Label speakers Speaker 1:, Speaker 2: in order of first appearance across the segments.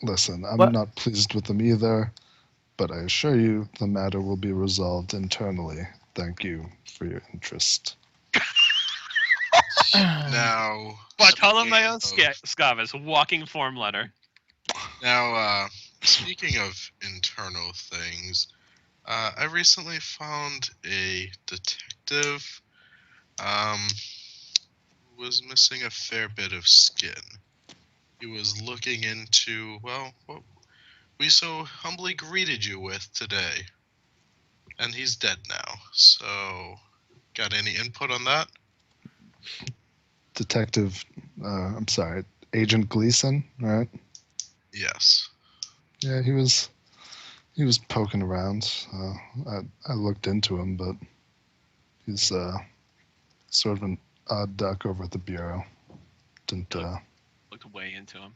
Speaker 1: Listen, I'm
Speaker 2: What?
Speaker 1: not pleased with them either, but I assure you the matter will be resolved internally. Thank you for your interest.
Speaker 3: Now, speaking
Speaker 4: Bartolomeo
Speaker 3: of
Speaker 4: Scavis, walking form letter.
Speaker 3: now, speaking of internal things, I recently found a detective um who was missing a fair bit of skin. He was looking into, well, what we so humbly greeted you with today, and he's dead now. So, got any input on that?
Speaker 1: Detective, I'm sorry, Agent Gleason, right?
Speaker 3: Yes.
Speaker 1: Yeah, he was poking around. I looked into him, but he's sort of an odd duck over at the bureau. Didn't
Speaker 4: Looked way into him.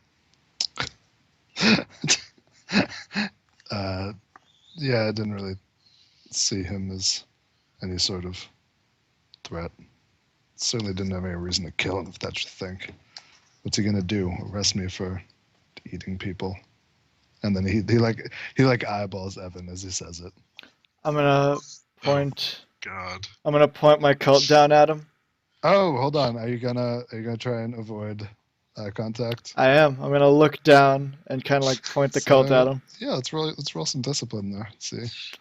Speaker 1: uh, yeah, I didn't really see him as any sort of threat. Certainly didn't have any reason to kill him, if that's what you think. What's he gonna do? Arrest me for eating people? And then he eyeballs Evan as he says it.
Speaker 2: I'm gonna
Speaker 3: Oh
Speaker 2: point.
Speaker 3: God.
Speaker 2: I'm gonna point my cult down at him.
Speaker 1: Oh, hold on. Are you gonna try and avoid eye contact?
Speaker 2: I am. I'm gonna look down and kind of like point the cult at
Speaker 1: So
Speaker 2: him.
Speaker 1: yeah, let's roll some discipline there. Let's see,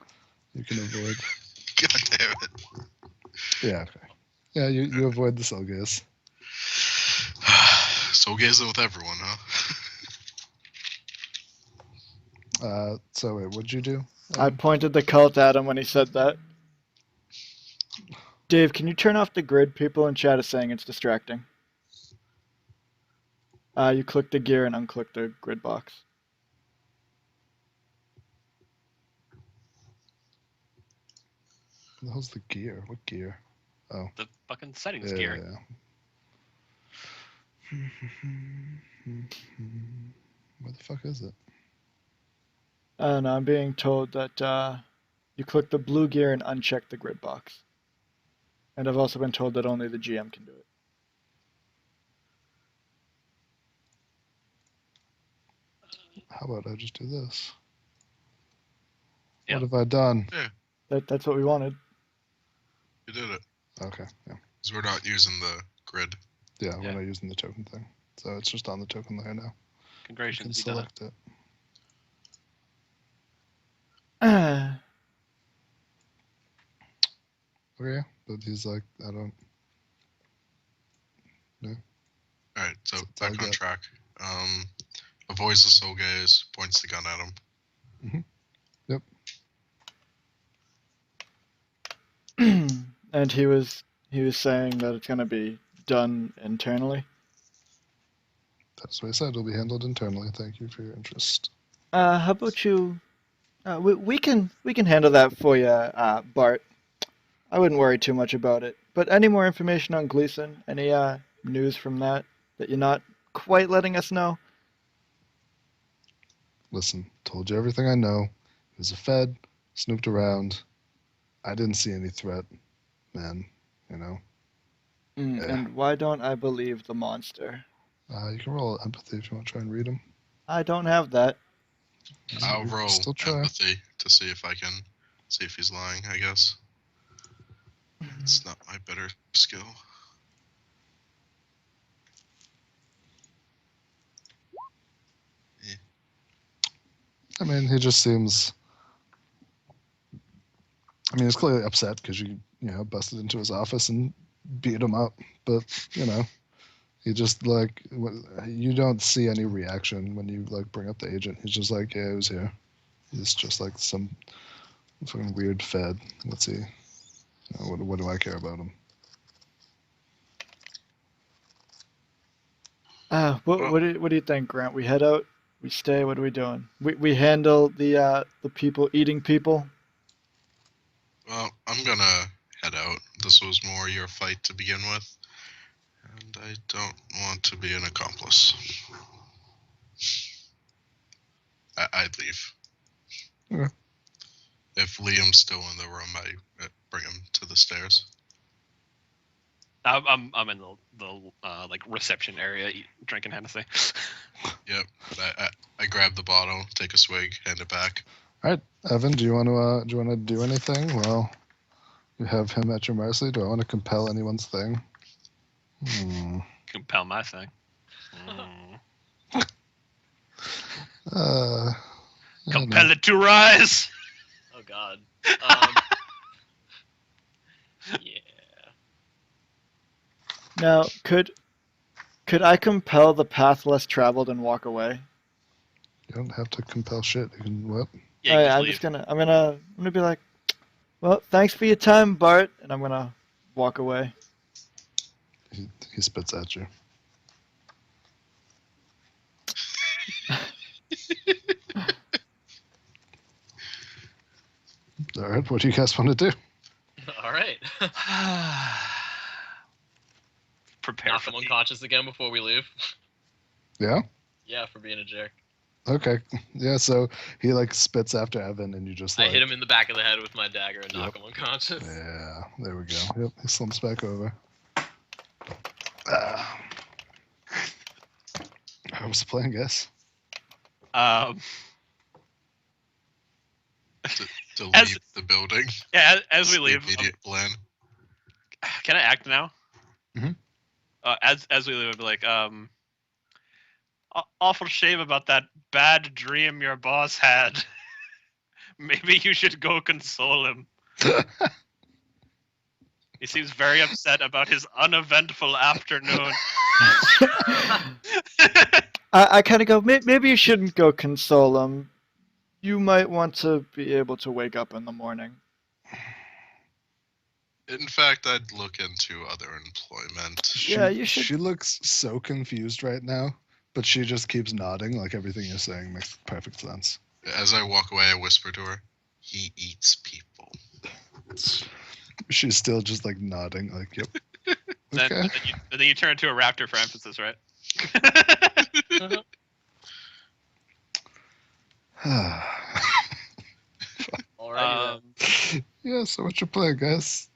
Speaker 1: you can avoid.
Speaker 3: God damn it.
Speaker 1: Yeah, okay. Yeah, you avoid the cell gaze.
Speaker 3: So gazing with everyone, huh?
Speaker 1: So wait, what'd you do?
Speaker 2: I pointed the cult at him when he said that. Dave, can you turn off the grid? People in chat is saying it's distracting. You click the gear and unclick the grid box.
Speaker 1: What the hell's the gear? What gear? Oh,
Speaker 4: The fucking settings
Speaker 1: yeah,
Speaker 4: gear.
Speaker 1: yeah. Where the fuck is it?
Speaker 2: And I'm being told that you click the blue gear and uncheck the grid box. And I've also been told that only the GM can do it.
Speaker 1: How about I just do this?
Speaker 4: Yep.
Speaker 1: What have I done?
Speaker 3: Yeah,
Speaker 2: That's what we wanted.
Speaker 3: you did it.
Speaker 1: Okay, yeah,
Speaker 3: Because we're not using the grid.
Speaker 1: yeah. We're
Speaker 4: Yeah.
Speaker 1: not using the token thing, so it's just on the token layer now. You can
Speaker 4: Congratulations, you done it.
Speaker 1: select it. Okay, but he's like, I don't. No,
Speaker 3: Alright, so
Speaker 1: that's all I
Speaker 3: back on
Speaker 1: got.
Speaker 3: track. Avoids the soul gaze, points the gun at him.
Speaker 1: Yep.
Speaker 2: And he was saying that it's gonna be done internally.
Speaker 1: That's what I said. It'll be handled internally. Thank you for your interest.
Speaker 2: How about you? We can handle that for you, Bart. I wouldn't worry too much about it. But any more information on Gleason? Any news from that you're not quite letting us know?
Speaker 1: Listen, told you everything I know. He was a Fed, snooped around. I didn't see any threat, man. You know. Yeah.
Speaker 2: And why don't I believe the monster?
Speaker 1: You can roll empathy if you want to try and read him.
Speaker 2: I don't have that.
Speaker 3: I'll
Speaker 1: You can
Speaker 3: roll
Speaker 1: still try.
Speaker 3: empathy to see if I can see if he's lying, I guess. It's not my better skill.
Speaker 1: I mean, he just seems. I mean, he's clearly upset because you busted into his office and beat him up. But he just like you don't see any reaction when you like bring up the agent. He's just like, yeah, he was here. He's just like some fucking weird Fed. What's he? What do I care about him?
Speaker 2: What
Speaker 3: Well,
Speaker 2: what do you think, Grant? We head out? We stay? What are we doing? We handle the people eating people.
Speaker 3: well, I'm gonna head out. This was more your fight to begin with, and I don't want to be an accomplice. I'd leave.
Speaker 1: Okay.
Speaker 3: If Liam's still in the room, I bring him to the stairs.
Speaker 4: I'm in the like reception area drinking Hennessy.
Speaker 3: Yep. I grab the bottle, take a swig, hand it back.
Speaker 1: All right, Evan, do you want to do anything? Well, you have him at your mercy. Do I want to compel anyone's thing?
Speaker 4: Compel my thing. Mm.
Speaker 1: I don't know.
Speaker 4: Compel it to rise.
Speaker 5: Oh God. Yeah.
Speaker 2: Now, could I compel the path less traveled and walk away?
Speaker 1: You don't have to compel shit. You can what?
Speaker 4: Yeah, you
Speaker 2: I'm
Speaker 4: just
Speaker 2: just
Speaker 4: leave.
Speaker 2: I'm gonna be like, well, thanks for your time, Bart, and I'm gonna walk away.
Speaker 1: He spits at you. All right, what do you guys want to do?
Speaker 5: All right.
Speaker 4: Prepare
Speaker 5: Knock
Speaker 4: for
Speaker 5: him
Speaker 4: the
Speaker 5: unconscious again before we leave.
Speaker 1: Yeah.
Speaker 5: Yeah, for being a jerk.
Speaker 1: Okay. Yeah. So he like spits after Evan, and you just like.
Speaker 5: I hit him in the back of the head with my dagger and knock
Speaker 1: Yep.
Speaker 5: him unconscious.
Speaker 1: Yeah. There we go. Yep. He slumps back over. Ah. How was the plan, guys?
Speaker 3: To
Speaker 4: As-
Speaker 3: leave the building.
Speaker 4: Yeah, as we
Speaker 3: The
Speaker 4: leave.
Speaker 3: immediate plan.
Speaker 4: Can I act now?
Speaker 1: Mhm.
Speaker 4: As we leave, I'd be like, awful shame about that bad dream your boss had. Maybe you should go console him. He seems very upset about his uneventful afternoon.
Speaker 2: I kind of go, maybe you shouldn't go console him. You might want to be able to wake up in the morning.
Speaker 3: In fact, I'd look into other employment.
Speaker 2: Yeah, you should-
Speaker 1: She looks so confused right now, but she just keeps nodding. Like everything you're saying makes perfect sense.
Speaker 3: As I walk away, I whisper to her, "He eats people."
Speaker 1: She's still just like nodding. Like, yep. Okay.
Speaker 4: Then you turn into a raptor for emphasis, right?
Speaker 5: Alrighty then.
Speaker 1: Yeah. So what's your plan, guys?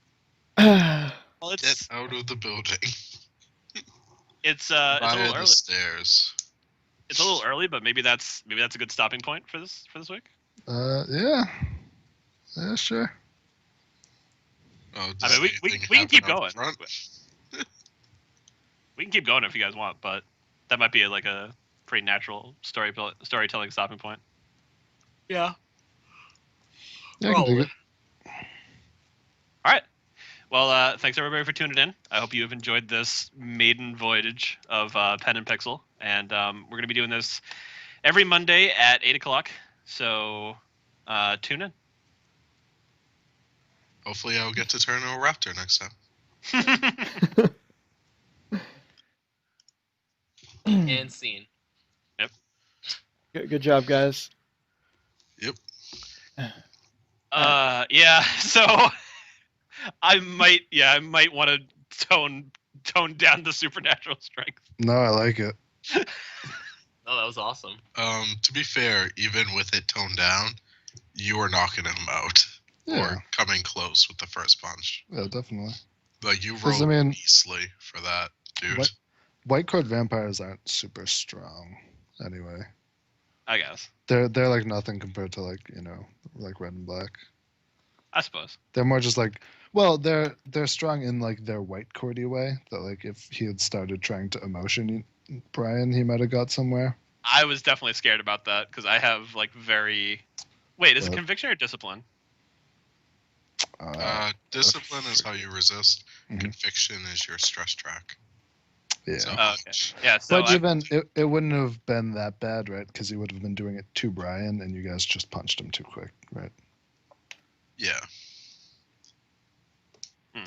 Speaker 4: Well,
Speaker 3: Get
Speaker 4: it's
Speaker 3: out of the building.
Speaker 4: it's a
Speaker 3: Via
Speaker 4: little
Speaker 3: the
Speaker 4: early.
Speaker 3: stairs.
Speaker 4: It's a little early, but maybe that's a good stopping point for this week.
Speaker 1: Yeah. Yeah, sure.
Speaker 3: Oh,
Speaker 4: I
Speaker 3: does
Speaker 4: mean, we
Speaker 3: anything
Speaker 4: can keep
Speaker 3: happen
Speaker 4: going.
Speaker 3: out front?
Speaker 4: We can keep going if you guys want, but that might be like a pretty natural storytelling stopping point.
Speaker 5: Yeah.
Speaker 1: Yeah, I can dig
Speaker 5: Probably.
Speaker 1: it.
Speaker 4: All right. Well, thanks everybody for tuning in. I hope you have enjoyed this maiden voyage of Pen and Pixel, and we're going to be doing this every Monday at 8 o'clock. So tune in.
Speaker 3: Hopefully, I'll get to turn into a raptor next time.
Speaker 5: And scene.
Speaker 2: Good job, guys.
Speaker 3: Yep.
Speaker 4: Yeah. So I might want to tone down the supernatural strength.
Speaker 1: No, I like it.
Speaker 5: Oh, that was awesome.
Speaker 3: To be fair, even with it toned down, you were knocking him out
Speaker 1: Yeah.
Speaker 3: or coming close with the first punch.
Speaker 1: Yeah, definitely.
Speaker 3: Like you
Speaker 1: 'Cause, I
Speaker 3: rolled
Speaker 1: mean-
Speaker 3: beastly for that, dude.
Speaker 1: What? White coat vampires aren't super strong, anyway.
Speaker 4: I guess.
Speaker 1: They're like nothing compared to like like red and black.
Speaker 4: I suppose.
Speaker 1: They're more just like, well, they're strong in like their white courty way. That like if he had started trying to emotion Brian, he might have got somewhere.
Speaker 4: I was definitely scared about that because I have like very. Wait, is it
Speaker 1: What?
Speaker 4: conviction or discipline?
Speaker 3: Discipline is how you resist.
Speaker 1: Mhm.
Speaker 3: Conviction is your stress track.
Speaker 1: Yeah.
Speaker 3: So-
Speaker 4: Oh, okay. Yeah. So
Speaker 1: But
Speaker 4: I-
Speaker 1: even it wouldn't have been that bad, right? Because he would have been doing it to Brian, and you guys just punched him too quick, right?
Speaker 3: Yeah.
Speaker 4: Hmm.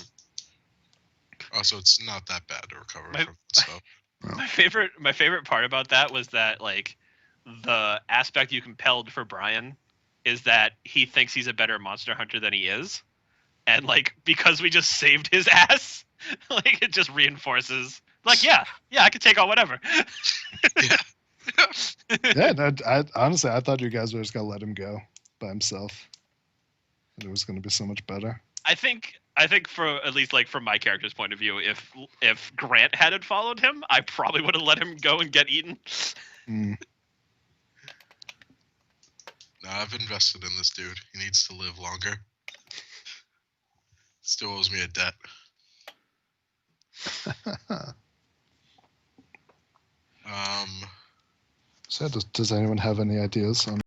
Speaker 3: Also, it's not that bad to recover
Speaker 4: My-
Speaker 3: from stuff.
Speaker 4: my favorite part about that was that like the aspect you compelled for Brian is that he thinks he's a better monster hunter than he is, and like because we just saved his ass, like it just reinforces. Like yeah, I can take on whatever.
Speaker 1: Yeah. No, I honestly, I thought you guys were just gonna let him go by himself, and it was gonna be so much better.
Speaker 4: I think for at least like from my character's point of view, if Grant hadn't followed him, I probably would have let him go and get eaten.
Speaker 1: Mm.
Speaker 3: No, I've invested in this dude. He needs to live longer. Still owes me a debt.
Speaker 1: So does anyone have any ideas on